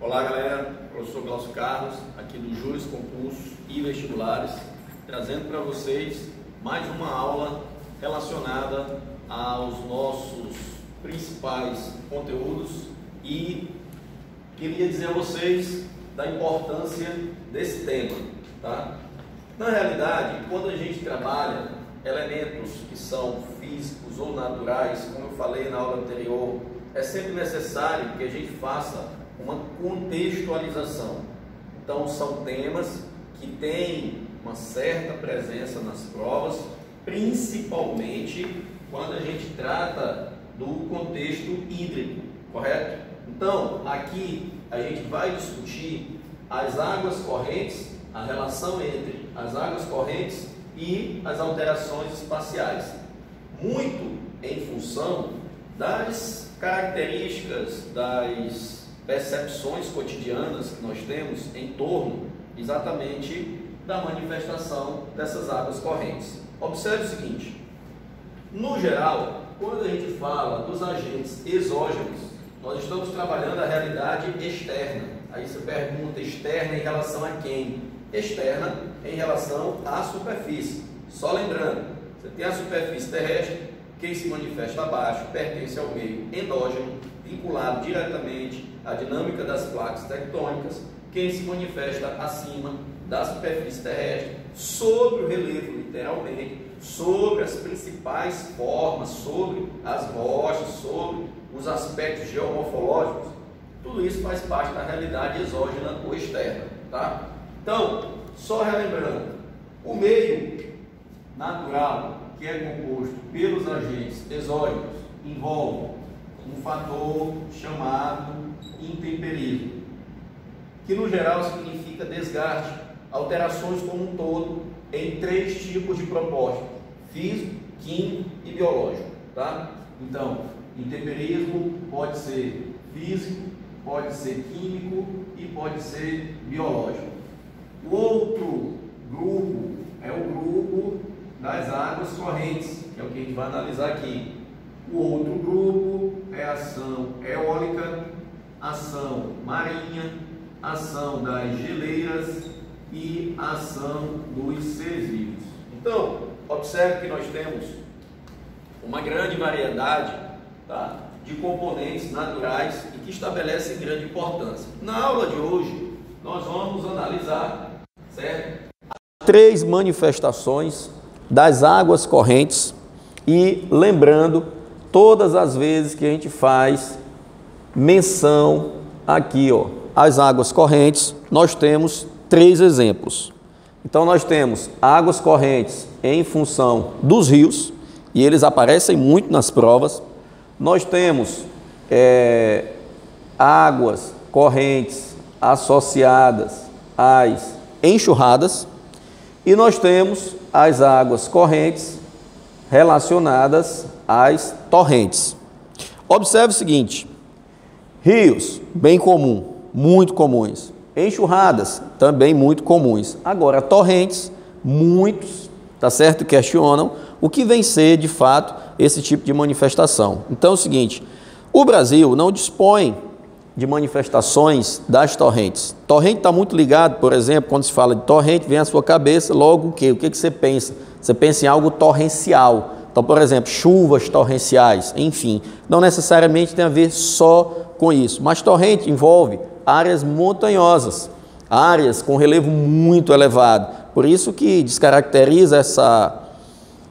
Olá galera, professor Glaucio Carlos, aqui do Juris Concursos e Vestibulares, trazendo para vocês mais uma aula relacionada aos nossos principais conteúdos e queria dizer a vocês da importância desse tema, tá? Na realidade, quando a gente trabalha elementos que são físicos ou naturais, como eu falei na aula anterior, é sempre necessário que a gente faça uma contextualização. Então, são temas que têm uma certa presença nas provas, principalmente quando a gente trata do contexto hídrico, correto? Então, aqui a gente vai discutir as águas correntes, a relação entre as águas correntes e as alterações espaciais, muito em função das características, das percepções cotidianas que nós temos em torno exatamente da manifestação dessas águas correntes. Observe o seguinte: no geral, quando a gente fala dos agentes exógenos, nós estamos trabalhando a realidade externa. Aí você pergunta, externa em relação a quem? Externa em relação à superfície. Só lembrando, você tem a superfície terrestre, quem se manifesta abaixo pertence ao meio endógeno, vinculado diretamente à dinâmica das placas tectônicas. Quem se manifesta acima da superfície terrestre, sobre o relevo literalmente, sobre as principais formas, sobre as rochas, sobre os aspectos geomorfológicos, tudo isso faz parte da realidade exógena ou externa, tá? Então, só relembrando, o meio natural, que é composto pelos agentes exógenos, envolve um fator chamado intemperismo, que no geral significa desgaste, alterações como um todo em 3 tipos de propósito: físico, químico e biológico, tá? Então, intemperismo pode ser físico, pode ser químico e pode ser biológico. O outro grupo é o grupo das águas correntes, que é o que a gente vai analisar aqui. O outro grupo é a ação eólica, ação marinha, ação das geleiras e ação dos seres vivos. Então, observe que nós temos uma grande variedade, tá, de componentes naturais e que estabelecem grande importância. Na aula de hoje, nós vamos analisar, certo, 3 manifestações das águas correntes e lembrando todas as vezes que a gente faz menção aqui, ó, às águas correntes, nós temos 3 exemplos. Então, nós temos águas correntes em função dos rios, e eles aparecem muito nas provas. Nós temos águas correntes associadas às enxurradas, e nós temos as águas correntes relacionadas às torrentes. Observe o seguinte: rios, bem comum, muito comuns. Enxurradas, também muito comuns. Agora, torrentes, muitos, tá certo, questionam o que vem ser, de fato, esse tipo de manifestação. Então é o seguinte: o Brasil não dispõe de manifestações das torrentes. Torrente está muito ligado, por exemplo, quando se fala de torrente, vem à sua cabeça logo o quê? O que você pensa? Você pensa em algo torrencial. Então, por exemplo, chuvas torrenciais, enfim, não necessariamente tem a ver só com isso, mas torrente envolve áreas montanhosas, áreas com relevo muito elevado. Por isso que descaracteriza essa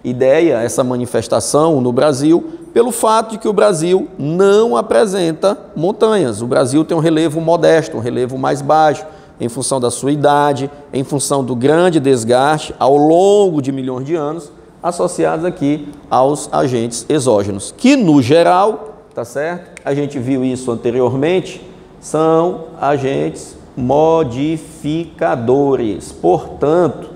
ideia, essa manifestação no Brasil, pelo fato de que o Brasil não apresenta montanhas. O Brasil tem um relevo modesto, um relevo mais baixo, em função da sua idade, em função do grande desgaste ao longo de milhões de anos, associados aqui aos agentes exógenos, que no geral, tá certo? A gente viu isso anteriormente, são agentes modificadores. Portanto,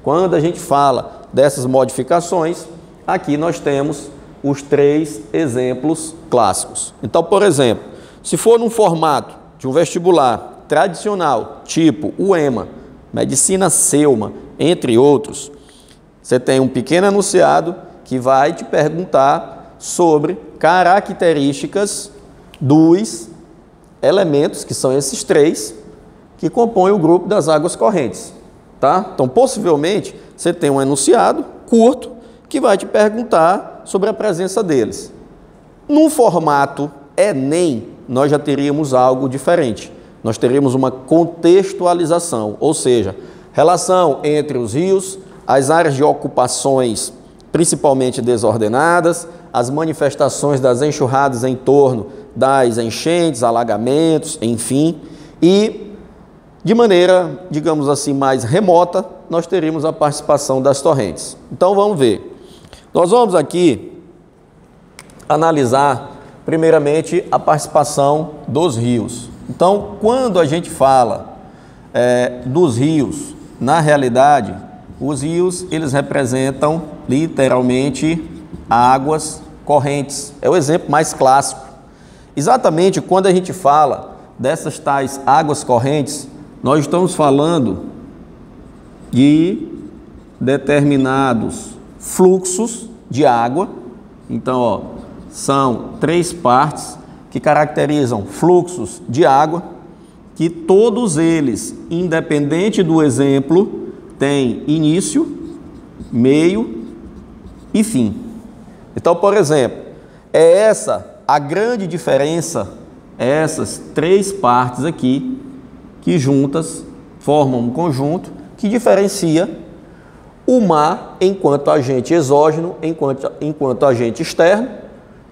quando a gente fala dessas modificações, aqui nós temos os 3 exemplos clássicos. Então, por exemplo, se for num formato de um vestibular tradicional, tipo o EMA, Medicina Selma, entre outros, você tem um pequeno enunciado que vai te perguntar sobre características dos elementos, que são esses 3, que compõem o grupo das águas correntes, tá? Então, possivelmente, você tem um enunciado curto que vai te perguntar sobre a presença deles. No formato Enem, nós já teríamos algo diferente. Nós teríamos uma contextualização, ou seja, relação entre os rios, as áreas de ocupações principalmente desordenadas, as manifestações das enxurradas em torno das enchentes, alagamentos, enfim, e de maneira, digamos assim, mais remota, nós teríamos a participação das torrentes. Então vamos ver. Nós vamos aqui analisar primeiramente a participação dos rios. Então, quando a gente fala dos rios, na realidade, os rios, eles representam literalmente águas correntes. É o exemplo mais clássico. Exatamente quando a gente fala dessas tais águas correntes, nós estamos falando de determinados fluxos de água. Então, ó, são 3 partes que caracterizam fluxos de água, que todos eles, independente do exemplo, têm início, meio e fim. Então, por exemplo, é essa a grande diferença, essas 3 partes aqui, que juntas formam um conjunto que diferencia o mar enquanto agente exógeno, enquanto agente externo,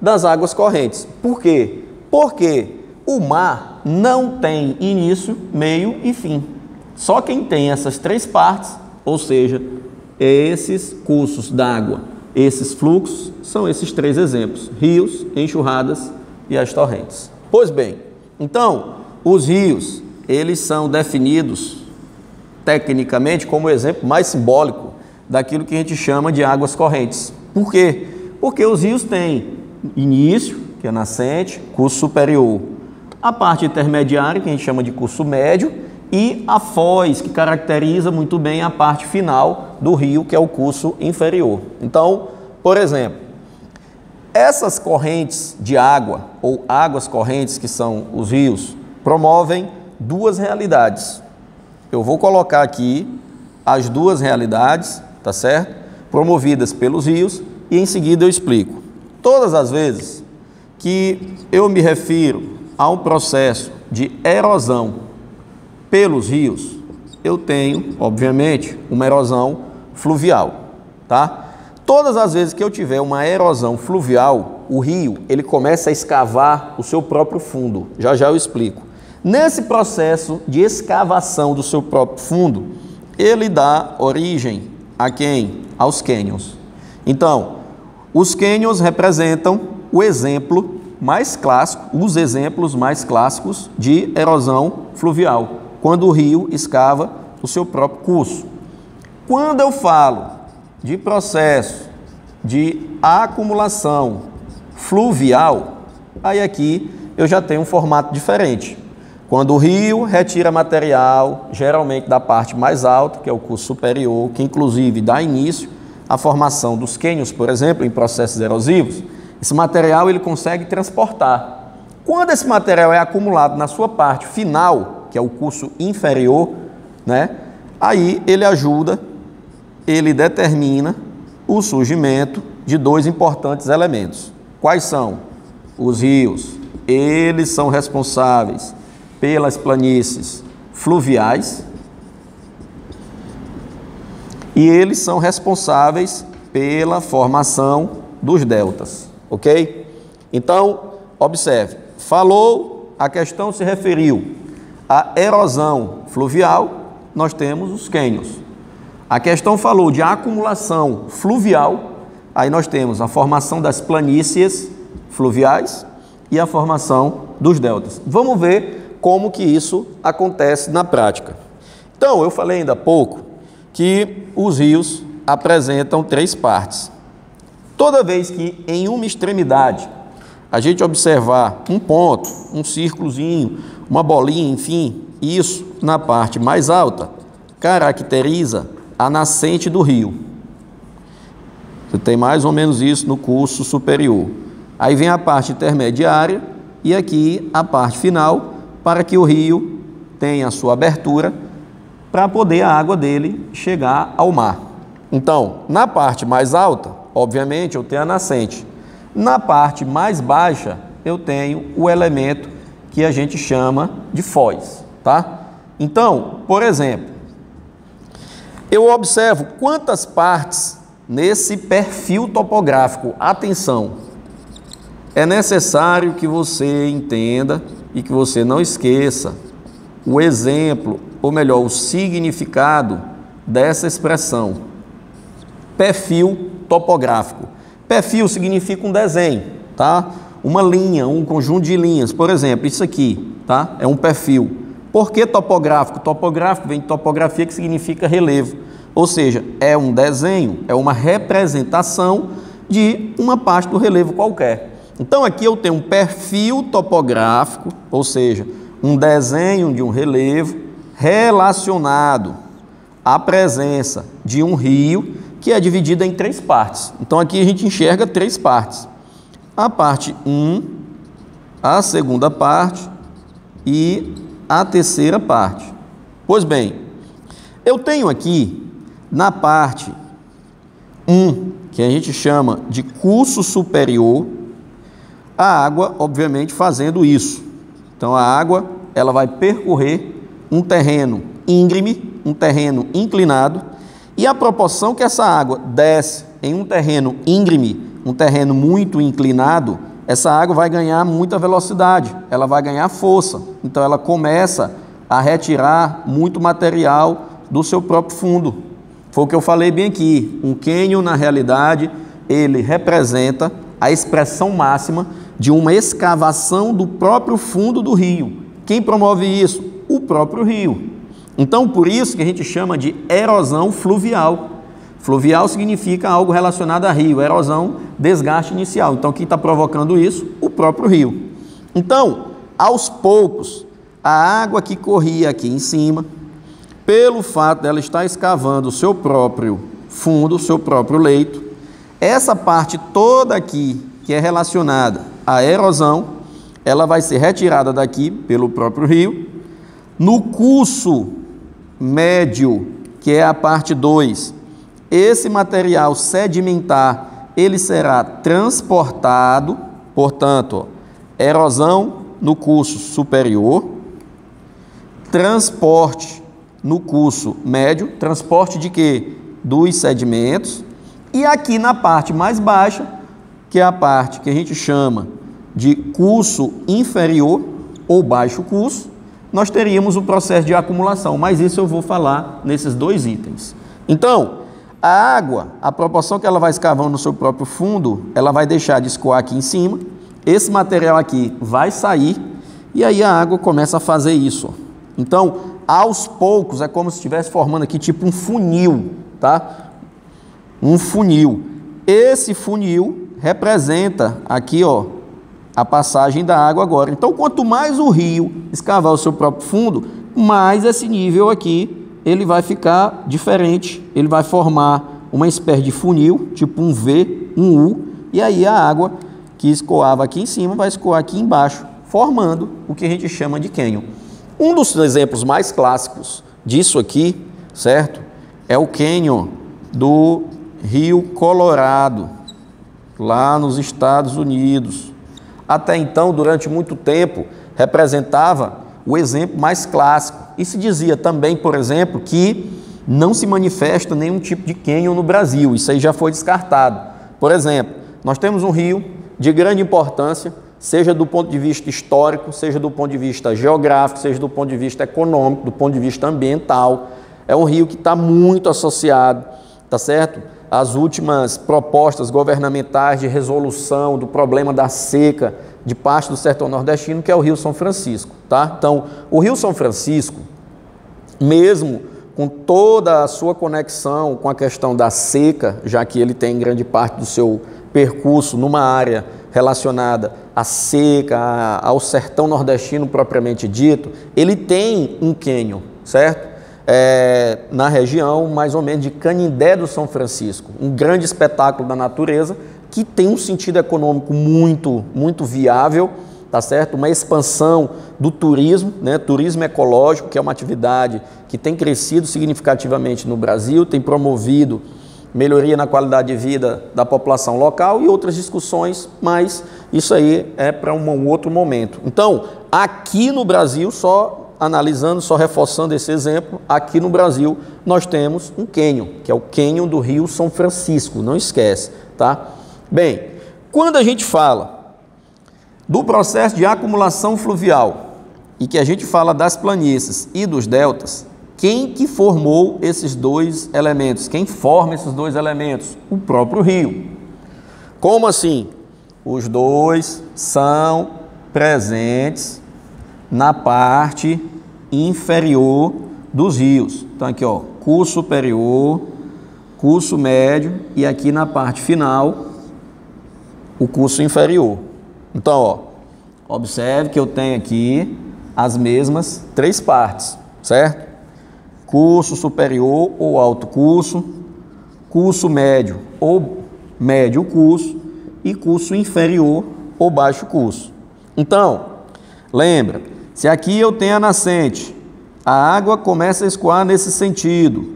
das águas correntes. Por quê? Porque o mar não tem início, meio e fim. Só quem tem essas 3 partes, ou seja, esses cursos d'água, esses fluxos, são esses 3 exemplos: rios, enxurradas e as torrentes. Pois bem, então, os rios, eles são definidos tecnicamente como o exemplo mais simbólico daquilo que a gente chama de águas correntes. Por quê? Porque os rios têm início, que é nascente, curso superior, a parte intermediária, que a gente chama de curso médio, e a foz, que caracteriza muito bem a parte final do rio, que é o curso inferior. Então, por exemplo, essas correntes de água, ou águas correntes, que são os rios, promovem 2 realidades. Eu vou colocar aqui as 2 realidades, tá certo? Promovidas pelos rios, e em seguida eu explico. Todas as vezes que eu me refiro a um processo de erosão pelos rios, eu tenho, obviamente, uma erosão fluvial, tá? Todas as vezes que eu tiver uma erosão fluvial, o rio, ele começa a escavar o seu próprio fundo. Já já eu explico. Nesse processo de escavação do seu próprio fundo, ele dá origem a quem? Aos cânions. Então, os cânions representam o exemplo mais clássico, os exemplos mais clássicos de erosão fluvial, quando o rio escava o seu próprio curso. Quando eu falo de processo de acumulação fluvial, aí aqui eu já tenho um formato diferente. Quando o rio retira material, geralmente da parte mais alta, que é o curso superior, que inclusive dá início à formação dos cânions, por exemplo, em processos erosivos, esse material ele consegue transportar. Quando esse material é acumulado na sua parte final, que é o curso inferior, né, aí ele ajuda, ele determina o surgimento de 2 importantes elementos. Quais são? Os rios, eles são responsáveis pelas planícies fluviais e eles são responsáveis pela formação dos deltas, ok? Então, observe, falou, a questão se referiu à erosão fluvial, nós temos os cânions. A questão falou de acumulação fluvial, aí nós temos a formação das planícies fluviais e a formação dos deltas. Vamos ver como que isso acontece na prática. Então, eu falei ainda há pouco que os rios apresentam 3 partes. Toda vez que em uma extremidade a gente observar um ponto, um círculozinho, uma bolinha, enfim, isso na parte mais alta caracteriza a nascente do rio. Você tem mais ou menos isso no curso superior. Aí vem a parte intermediária e aqui a parte final, para que o rio tenha a sua abertura para poder a água dele chegar ao mar. Então, na parte mais alta, obviamente, eu tenho a nascente. Na parte mais baixa, eu tenho o elemento que a gente chama de foz, tá? Então, por exemplo, eu observo quantas partes nesse perfil topográfico. Atenção, é necessário que você entenda e que você não esqueça o exemplo, ou melhor, o significado dessa expressão, perfil topográfico. Perfil significa um desenho, tá? Uma linha, um conjunto de linhas. Por exemplo, isso aqui, tá? É um perfil. Por que topográfico? Topográfico vem de topografia, que significa relevo. Ou seja, é um desenho, é uma representação de uma parte do relevo qualquer. Então aqui eu tenho um perfil topográfico, ou seja, um desenho de um relevo relacionado à presença de um rio que é dividido em 3 partes. Então aqui a gente enxerga 3 partes. A parte 1, a segunda parte e a terceira parte. Pois bem, eu tenho aqui na parte 1, que a gente chama de curso superior, a água, obviamente, fazendo isso. Então a água, ela vai percorrer um terreno íngreme, um terreno inclinado, e a proporção que essa água desce em um terreno íngreme, um terreno muito inclinado, essa água vai ganhar muita velocidade, ela vai ganhar força. Então ela começa a retirar muito material do seu próprio fundo. Foi o que eu falei bem aqui. Um cânion, na realidade, ele representa a expressão máxima de uma escavação do próprio fundo do rio. Quem promove isso? O próprio rio. Então, por isso que a gente chama de erosão fluvial. Fluvial significa algo relacionado a rio, erosão, desgaste inicial. Então, quem está provocando isso? O próprio rio. Então, aos poucos, a água que corria aqui em cima, pelo fato dela estar escavando o seu próprio fundo, o seu próprio leito, essa parte toda aqui, que é relacionada à erosão, ela vai ser retirada daqui pelo próprio rio. No curso médio, que é a parte 2, esse material sedimentar, ele será transportado, portanto, erosão no curso superior, transporte no curso médio, transporte de quê? Dos sedimentos, e aqui na parte mais baixa, que é a parte que a gente chama de curso inferior ou baixo curso, nós teríamos o processo de acumulação, mas isso eu vou falar nesses 2 itens. Então, a água, a proporção que ela vai escavando no seu próprio fundo, ela vai deixar de escoar aqui em cima, esse material aqui vai sair, e aí a água começa a fazer isso. Então, aos poucos, é como se estivesse formando aqui tipo um funil, tá? Um funil. Esse funil representa aqui, ó, a passagem da água agora. Então, quanto mais o rio escavar o seu próprio fundo, mais esse nível aqui ele vai ficar diferente. Ele vai formar uma espécie de funil, tipo um V, um U, e aí a água que escoava aqui em cima vai escoar aqui embaixo, formando o que a gente chama de cânion. Um dos exemplos mais clássicos disso aqui, certo? É o cânion do Rio Colorado, lá nos Estados Unidos. Até então, durante muito tempo, representava o exemplo mais clássico. E se dizia também, por exemplo, que não se manifesta nenhum tipo de cânion no Brasil. Isso aí já foi descartado. Por exemplo, nós temos um rio de grande importância, seja do ponto de vista histórico, seja do ponto de vista geográfico, seja do ponto de vista econômico, do ponto de vista ambiental. É um rio que está muito associado, tá certo? As últimas propostas governamentais de resolução do problema da seca de parte do sertão nordestino, que é o Rio São Francisco, tá? Então, o Rio São Francisco, mesmo com toda a sua conexão com a questão da seca, já que ele tem grande parte do seu percurso numa área relacionada à seca, ao sertão nordestino propriamente dito, ele tem um cânion, certo? Na região mais ou menos de Canindé do São Francisco, um grande espetáculo da natureza que tem um sentido econômico muito viável, tá certo? Uma expansão do turismo, né? Turismo ecológico, que é uma atividade que tem crescido significativamente no Brasil, tem promovido melhoria na qualidade de vida da população local e outras discussões, mas isso aí é para um outro momento. Então, aqui no Brasil, só analisando, só reforçando esse exemplo, aqui no Brasil nós temos um cânion, que é o cânion do Rio São Francisco, não esquece, tá? Bem, quando a gente fala do processo de acumulação fluvial e que a gente fala das planícies e dos deltas, quem que formou esses dois elementos? Quem forma esses dois elementos? O próprio rio. Como assim? Os dois são presentes na parte inferior dos rios. Então aqui, ó, curso superior, curso médio e aqui na parte final o curso inferior. Então, ó, observe que eu tenho aqui as mesmas três partes, certo? Curso superior ou alto curso, curso médio ou médio curso e curso inferior ou baixo curso. Então, lembra, se aqui eu tenho a nascente, a água começa a escoar nesse sentido,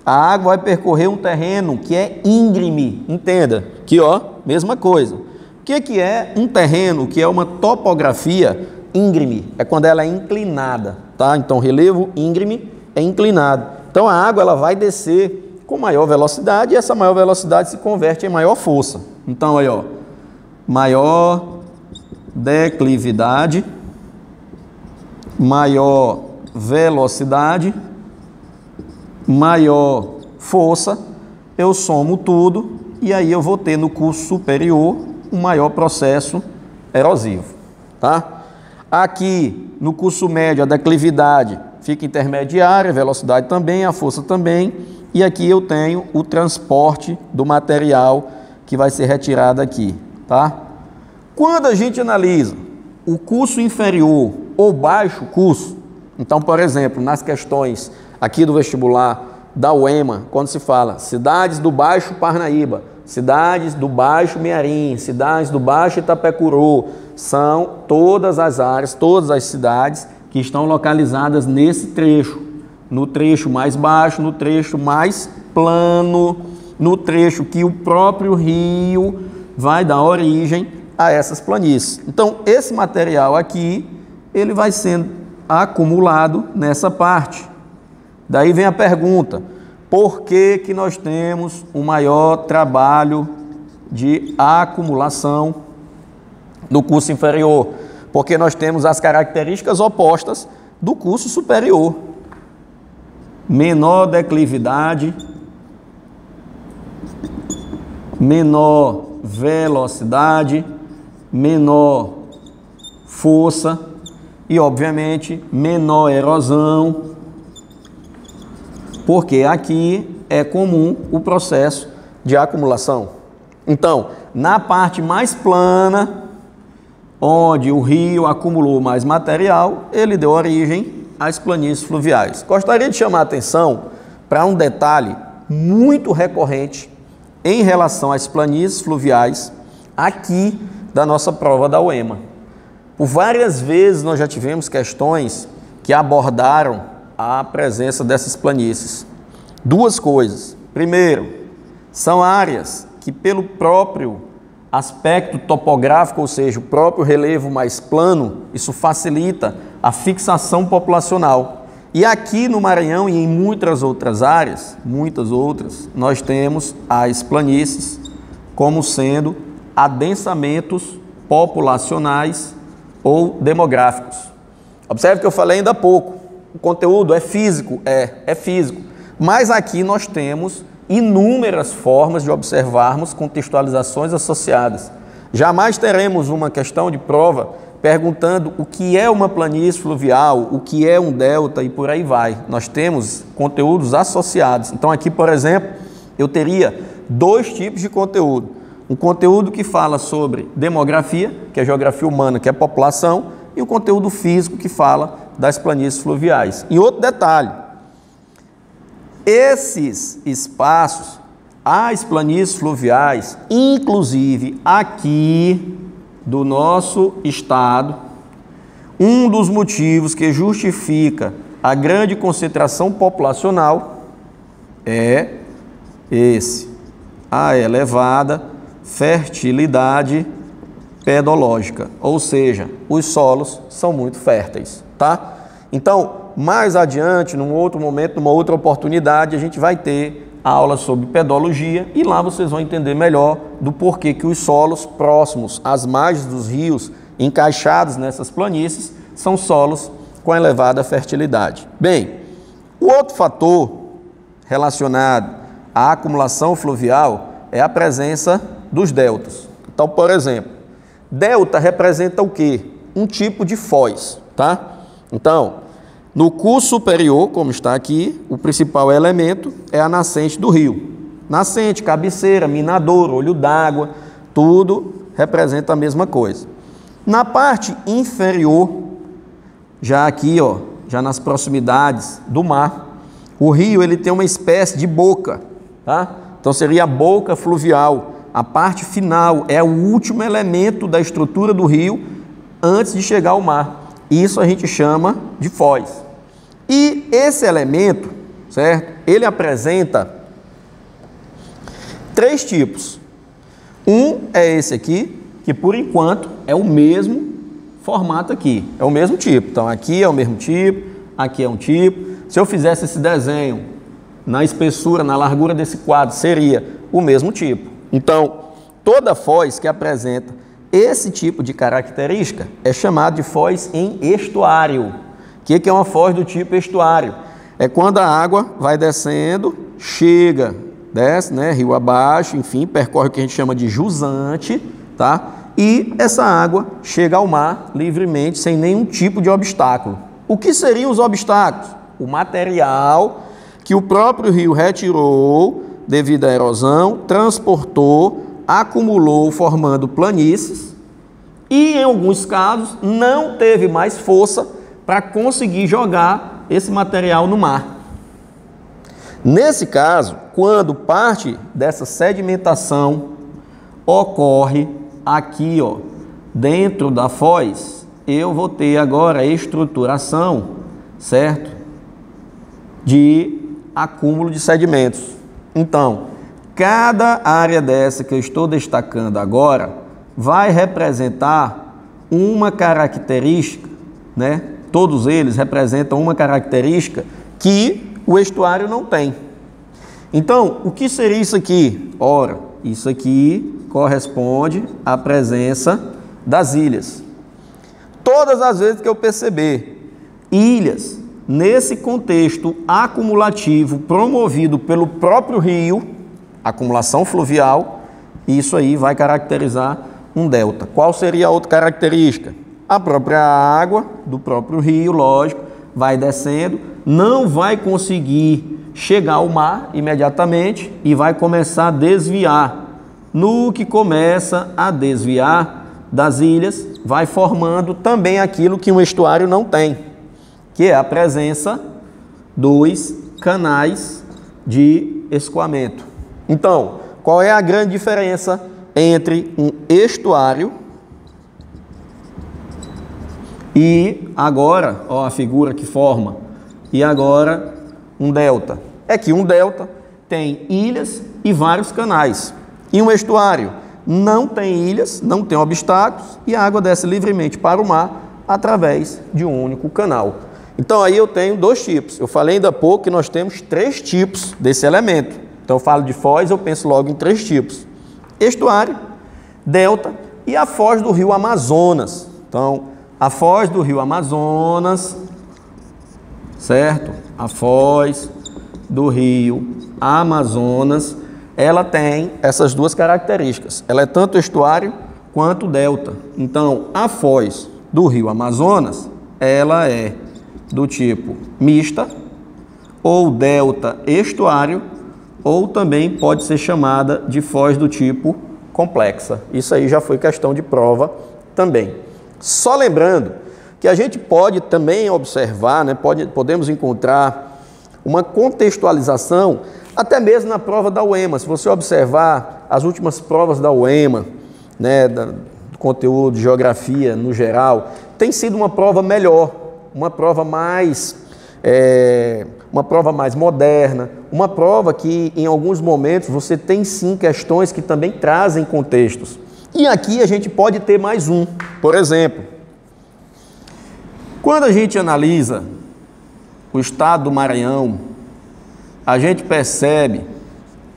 a água vai percorrer um terreno que é íngreme, entenda, aqui ó, mesma coisa. O que é um terreno que é uma topografia íngreme? É quando ela é inclinada, tá? Então, relevo íngreme é inclinado. Então, a água ela vai descer com maior velocidade e essa maior velocidade se converte em maior força. Então, aí ó, maior declividade, maior velocidade, maior força, eu somo tudo e aí eu vou ter no curso superior um maior processo erosivo, tá? Aqui no curso médio a declividade fica intermediária, a velocidade também, a força também, e aqui eu tenho o transporte do material que vai ser retirado aqui, tá? Quando a gente analisa o curso inferior ou baixo curso, então, por exemplo, nas questões aqui do vestibular da UEMA, quando se fala cidades do Baixo Parnaíba, cidades do Baixo Mearim, cidades do Baixo Itapecuru, são todas as áreas, todas as cidades que estão localizadas nesse trecho, no trecho mais baixo, no trecho mais plano, no trecho que o próprio rio vai dar origem a essas planícies. Então, esse material aqui, ele vai sendo acumulado nessa parte. Daí vem a pergunta, por que que nós temos um maior trabalho de acumulação do curso inferior? Porque nós temos as características opostas do curso superior. Menor declividade, menor velocidade, menor força e, obviamente, menor erosão, porque aqui é comum o processo de acumulação. Então, na parte mais plana, onde o rio acumulou mais material, ele deu origem às planícies fluviais. Gostaria de chamar a atenção para um detalhe muito recorrente em relação às planícies fluviais aqui da nossa prova da UEMA. Por várias vezes nós já tivemos questões que abordaram a presença dessas planícies. Duas coisas. Primeiro, são áreas que pelo próprio aspecto topográfico, ou seja, o próprio relevo mais plano, isso facilita a fixação populacional. E aqui no Maranhão e em muitas outras áreas, nós temos as planícies como sendo adensamentos populacionais ou demográficos. Observe que eu falei ainda há pouco, o conteúdo é físico, é físico, mas aqui nós temos inúmeras formas de observarmos contextualizações associadas. Jamais teremos uma questão de prova perguntando o que é uma planície fluvial, o que é um delta e por aí vai. Nós temos conteúdos associados. Então aqui, por exemplo, eu teria dois tipos de conteúdo. Um conteúdo que fala sobre demografia, que é geografia humana, que é população, e o conteúdo físico que fala das planícies fluviais. E outro detalhe, esses espaços, as planícies fluviais, inclusive aqui do nosso estado, um dos motivos que justifica a grande concentração populacional é esse, a elevada fertilidade pedológica, ou seja, os solos são muito férteis, tá? Então, mais adiante, num outro momento, numa outra oportunidade, a gente vai ter aula sobre pedologia e lá vocês vão entender melhor do porquê que os solos próximos às margens dos rios, encaixados nessas planícies, são solos com elevada fertilidade. Bem, o outro fator relacionado à acumulação fluvial é a presença dos deltas. Então, por exemplo, delta representa o quê? Um tipo de foz, tá? Então, no curso superior, como está aqui, o principal elemento é a nascente do rio. Nascente, cabeceira, minadouro, olho d'água, tudo representa a mesma coisa. Na parte inferior, já aqui, ó, já nas proximidades do mar, o rio ele tem uma espécie de boca, tá? Então seria a boca fluvial. A parte final é o último elemento da estrutura do rio antes de chegar ao mar. Isso a gente chama de foz. E esse elemento, certo? Ele apresenta três tipos. Um é esse aqui, que por enquanto é o mesmo formato aqui, é o mesmo tipo. Então aqui é o mesmo tipo, aqui é um tipo. Se eu fizesse esse desenho na espessura, na largura desse quadro, seria o mesmo tipo. Então, toda foz que apresenta esse tipo de característica é chamada de foz em estuário. O que é uma foz do tipo estuário? É quando a água vai descendo, chega, desce, né, rio abaixo, enfim, percorre o que a gente chama de jusante, tá? E essa água chega ao mar livremente, sem nenhum tipo de obstáculo. O que seriam os obstáculos? O material que o próprio rio retirou devido à erosão, transportou, acumulou, formando planícies e, em alguns casos, não teve mais força para conseguir jogar esse material no mar. Nesse caso, quando parte dessa sedimentação ocorre aqui, ó, dentro da foz, eu vou ter agora a estruturação, certo? De acúmulo de sedimentos. Então, cada área dessa que eu estou destacando agora vai representar uma característica, né? Todos eles representam uma característica que o estuário não tem. Então, o que seria isso aqui? Ora, isso aqui corresponde à presença das ilhas. Todas as vezes que eu perceber ilhas nesse contexto acumulativo promovido pelo próprio rio, acumulação fluvial, isso aí vai caracterizar um delta. Qual seria a outra característica? A própria água do próprio rio, lógico, vai descendo, não vai conseguir chegar ao mar imediatamente e vai começar a desviar. No que começa a desviar das ilhas, vai formando também aquilo que um estuário não tem, que é a presença dos canais de escoamento. Então, qual é a grande diferença entre um estuário e agora, ó, a figura que forma, e agora um delta? É que um delta tem ilhas e vários canais, e um estuário não tem ilhas, não tem obstáculos, e a água desce livremente para o mar através de um único canal. Então aí eu tenho dois tipos. Eu falei ainda há pouco que nós temos três tipos desse elemento. Então eu falo de foz, eu penso logo em três tipos: estuário, delta e a foz do rio Amazonas. Então, a foz do rio Amazonas, certo? A foz do rio Amazonas, ela tem essas duas características. Ela é tanto estuário quanto delta. Então, a foz do rio Amazonas, ela é do tipo mista, ou delta estuário, ou também pode ser chamada de foz do tipo complexa. Isso aí já foi questão de prova também. Só lembrando que a gente pode também observar, né, podemos encontrar uma contextualização até mesmo na prova da UEMA. Se você observar as últimas provas da UEMA, né, do conteúdo, geografia no geral, tem sido uma prova melhor, uma prova mais moderna, uma prova que em alguns momentos você tem sim questões que também trazem contextos. E aqui a gente pode ter mais um, por exemplo, quando a gente analisa o estado do Maranhão, a gente percebe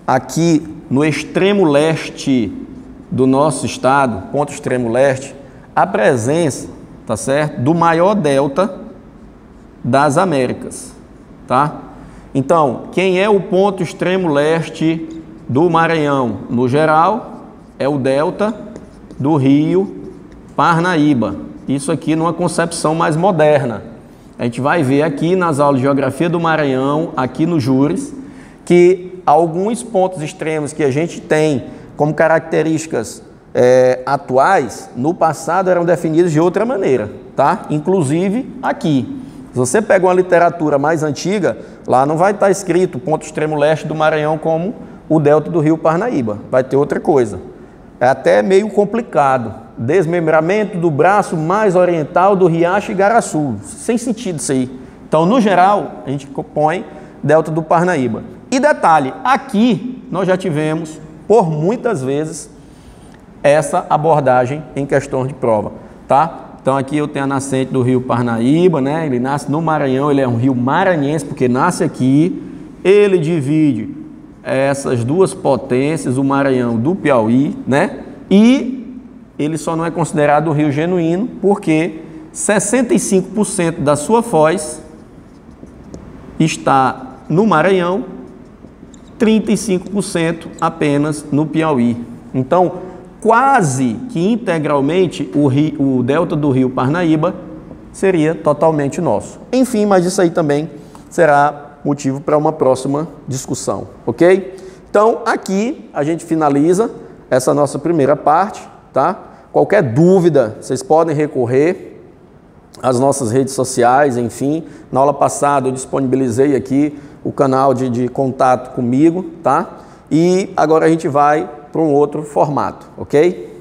aqui no extremo leste do nosso estado, ponto extremo leste, a presença, tá certo, do maior delta das Américas, tá? Então, quem é o ponto extremo leste do Maranhão? No geral, é o delta do rio Parnaíba. Isso aqui numa concepção mais moderna. A gente vai ver aqui nas aulas de Geografia do Maranhão, aqui no Júris, que alguns pontos extremos que a gente tem como características atuais, no passado eram definidos de outra maneira, tá? Inclusive aqui. Se você pega uma literatura mais antiga, lá não vai estar escrito o ponto extremo leste do Maranhão como o delta do rio Parnaíba, vai ter outra coisa. É até meio complicado. Desmembramento do braço mais oriental do Riacho Igaraçu. Sem sentido isso aí. Então, no geral, a gente põe delta do Parnaíba. E detalhe, aqui nós já tivemos, por muitas vezes, essa abordagem em questões de prova, tá? Então, aqui eu tenho a nascente do rio Parnaíba, né? Ele nasce no Maranhão, ele é um rio maranhense, porque nasce aqui, ele divide essas duas potências, o Maranhão do Piauí, né? E ele só não é considerado rio genuíno porque 65% da sua foz está no Maranhão, 35% apenas no Piauí. Então, quase que integralmente o delta do rio Parnaíba seria totalmente nosso. Enfim, mas isso aí também será motivo para uma próxima discussão, ok? Então, aqui a gente finaliza essa nossa primeira parte, tá? Qualquer dúvida, vocês podem recorrer às nossas redes sociais, enfim. Na aula passada eu disponibilizei aqui o canal de contato comigo, tá? E agora a gente vai para um outro formato, ok?